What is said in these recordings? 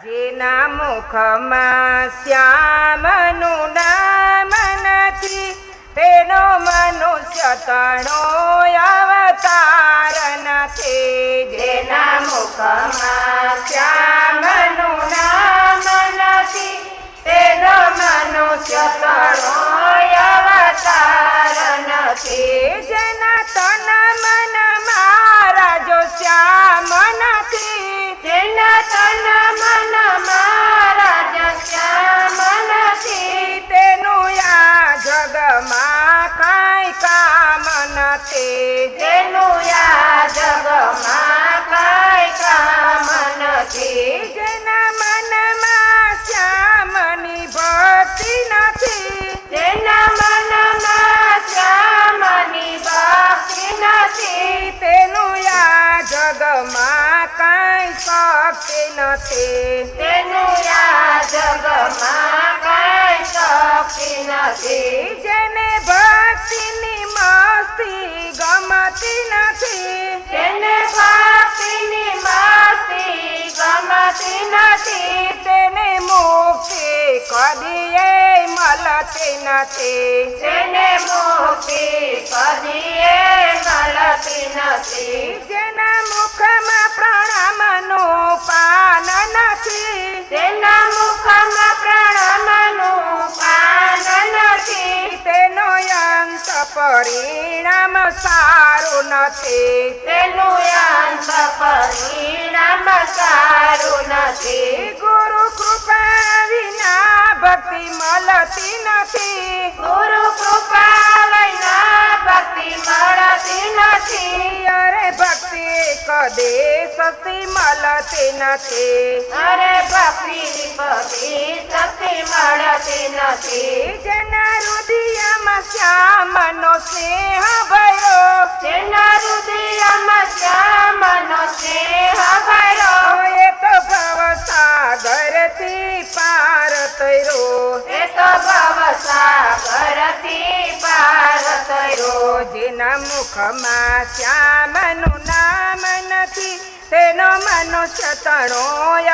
જેના મુખમાં શ્યામનું નામ નથી તેનો મનુષ્ય તણો અવતાર નથી. જેના મુખમાં શ્યામનું નામ નથી તેનો મનુષ્ય તણો અવતાર નથી. જેના તન મન મારા જો શ્યામ નથી, જેના તન મન મારા જો શ્યામ નથી, તેનું આ જગમાં કાંઈ કામ નથી. તેનું આ જગમાં કાંઈ કામ નથી. જેના મનમાં શ્યામની ભક્તિ નથી, જેના મનમાં શ્યામની ભક્તિ નથી, તેનું આ જગમાં કાંઈ શક્તિ નથી. તેનું આ જગમાં કાંઈ શક્તિ નથી. જેને ભક્તિની મસ્તી ગમતી નથી, જેને ભક્તિની મસ્તી ગમતી નથી, તેને મુક્તિ કદીએ મળતી નથી. તેને મુક્તિ કદીએ મળતી નથી. જેના મુખમાં પ્રણામનું પાન નથી, તેના મુખમાં પ્રણામનું પાન નથી, તેનો અંત પરિણામ સારું નથી. તેનું અંત પરિણામ સારું નથી. ગુરુ કૃપા વિના ભક્તિ મળતી નથી. ગુરુ કૃપા વિના ભક્તિ મળતી નથી. અરે ભક્તિ કદે સસ્તી મળતી નથી. અરે ભક્તિ કદી સસ્તી મળતી નથી. જેના હૃદયમાં શ્યામનો સ્નેહ ભર્યો, જેના હૃદયમાં શ્યામનો સ્નેહ ભર્યો, એ તો ભવસાગરથી પાર તર્યો. એ તો ભવસાગરથી પાર તર્યો. જેના મુખમાં શ્યામનું નામ નથી તેનો મનુષ્ય તણો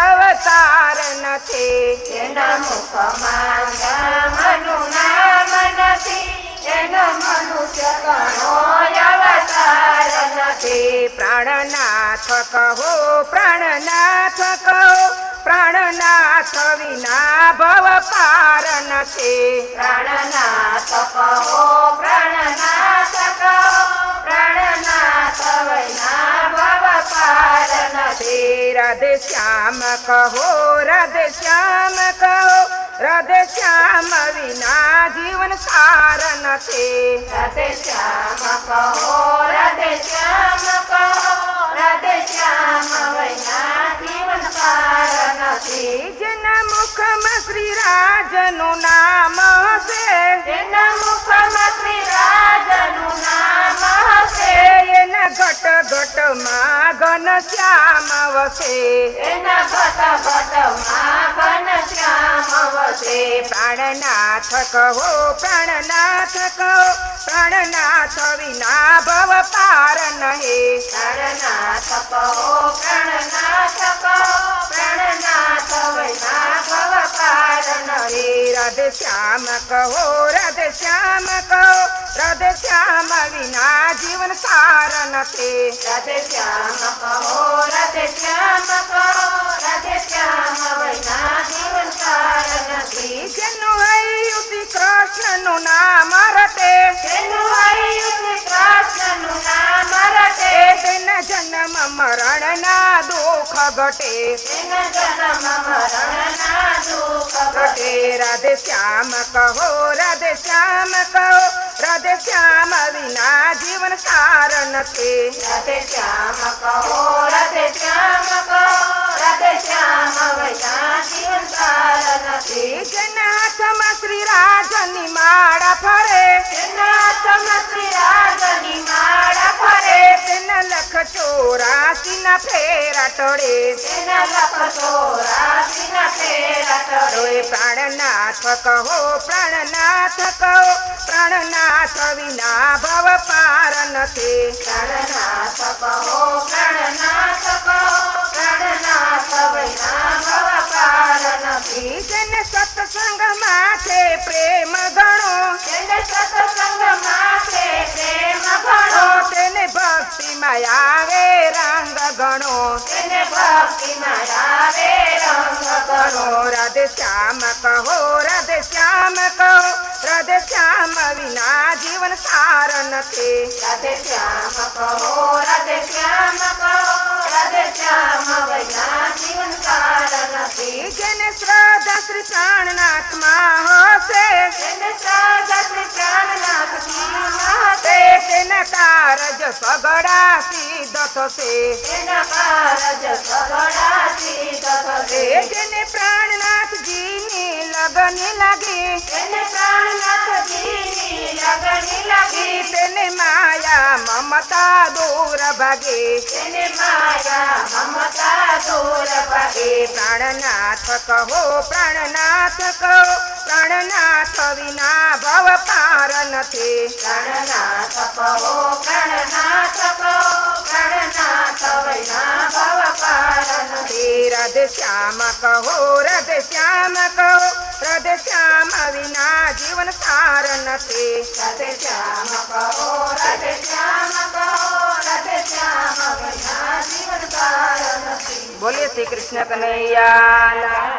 અવતાર નથી. જેના મુખમાં શ્યામનું નામ નથી તેનો મનુષ્ય તણો અવતાર નથી. પ્રાણનાથ કહો, પ્રાણનાથ કહો, પ્રાણનાથ વિના ભવ પાર નથી. પ્રાણનાથ કહો, પ્રાણનાથ કહો, પ્રાણનાથ વિના ભવ પાર નથી. રાધે શ્યામ કહો, રાધે શ્યામ કહો, રાધે શ્યામ વિના જીવન સાર નથી. રાધે શ્યામ કહો, રાધે શ્યામ કહો, રાધે શ્યામ વિના જીવન સાર નથી. જેના મુખમાં શ્રી રાજનું નામ હશે, જેના મુખમાં શ્રી રાજનું નામ હશે, એના ઘટ ઘટમાં ઘન શ્યામ વસે. એના ઘટ ઘટમાં ઘન શ્યામ વસે. પ્રાણનાથ કહો, પ્રાણનાથ કહો, પ્રાણનાથ વિના ભવ પાર નહીં. પ્રાણનાથ કહો, પ્રાણનાથ કહો, પ્રાણનાથ વિના ભવ પાર નહીં. રાધે શ્યામ કહો, રાધે શ્યામ કહો, રાધે શ્યામ વિના જીવન સાર નથી. રાધે શ્યામ કહો, રાધે શ્યામ કહો, રાધે શ્યામ વિના જીવન સાર નથી. જેનું હૈયું શ્રી કૃષ્ણનું નામ રટે, જેનું હૈયું શ્રી કૃષ્ણનું નામ રટે, તેના જન્મ મરણના દુઃખ ઘટે. તેના જન્મ મરણના દુઃખ ઘટે. રાધે શ્યામ કહો, રાધે શ્યામ કહો, રાધે શ્યામ વિના જીવન સાર નથી. રાધે શ્યામ કહો, રાધે શ્યામ કહો, રાધે શ્યામ વિના જીવન સાર નથી. જેના હાથમાં શ્રી રાજની માળા ફરે, જેના હાથમાં શ્રી રાજની માળા ફરે, તેના લખ 84 ના ફેરા ટળે. તેના લખ 84 ના ફેરા ટળે. પ્રાણનાથ કહો, પ્રાણનાથ કહો, પ્રાણનાથ વિના ભવ પાર નથી. પ્રાણનાથ કહો, પ્રાણનાથ કહો, પ્રાણનાથ વિના ભવ પાર ભક્તિમાં આવે રંગ ઘણો. રાધે શ્યામ કહો રાધે શ્યામ કહો રાધે શ્યામ વિના જીવન સાર નથી. રાધે શ્યામ કહો રાધે શ્યામ કહો રાધે શ્યામ વિના જીવન સાર નથી. જેને શ્રદ્ધા શ્રી પ્રાણનાથમાં હશે જેને શ્રદ્ધા શ્રી પ્રાણનાથમાં હશે, તેના કારજ સગડા સિદ્ધ થશે. તેના કારજ સગળા સિદ્ધ થશે. જેને પ્રાણનાથજીની લગન લાગી જેને પ્રાણનાથજીની લગન લાગી, તેને માયા મમતા દૂર ભાગે. તેને માયા મમતા દૂર ભાગે. પ્રાણનાથ કહો પ્રાણનાથ કહો પ્રાણનાથ વિના ભવ પાર નથી. પ્રાણનાથ કહો પ્રાણનાથ કહો પ્રાણનાથ વિના ભવ પાર નથી. રાધે શ્યામ કહો રાધે શ્યામ કહો રાધે શ્યામ વિના જીવન સાર નથી. રાધે શ્યામ કહો રાધે શ્યામ કહો રાધે શ્યામ વિના જીવન સાર નથી. બોલે શ્રી કૃષ્ણ કનૈયા